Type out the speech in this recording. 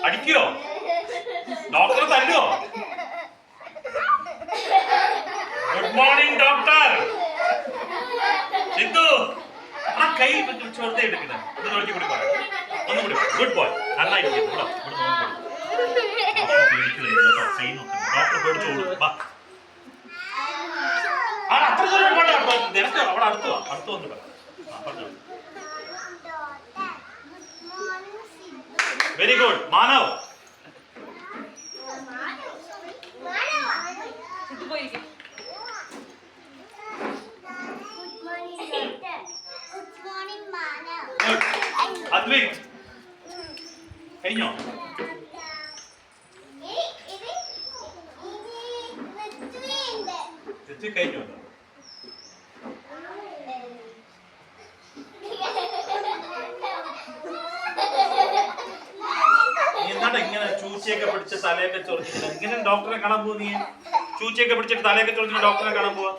അടിക്കോ? ഡോക്ടർ തല്ലോ? Good morning doctor. Sindhu ആ കൈ ചെറുതെ എടുക്കണേ. ഒന്ന് നോക്കി കൂടി പറയാം. ഒന്നുകൂടി. Good boy. നന്നായി ഡോക്ടർ പേടിച്ചോളൂ. ആ അത്ര ദൂരം വേണ്ട. നിനക്ക് അവിടെ അടുത്ത് വന്നു പറഞ്ഞു. Very good. മാനവ് അദ്വൈത് കഴിഞ്ഞോ? കഴിഞ്ഞോ? നീ എന്താണ് ഇങ്ങനെ ചൂച്ചയൊക്കെ പിടിച്ച് തലയൊക്കെ ചൊറിച്ചിട്ട് ഇങ്ങനെ ഡോക്ടറെ കാണാൻ പോവാ? നീ ചൂച്ചയൊക്കെ പിടിച്ചിട്ട് തലയൊക്കെ ചൊറിച്ചിട്ട് ഡോക്ടറെ കാണാൻ പോവാ?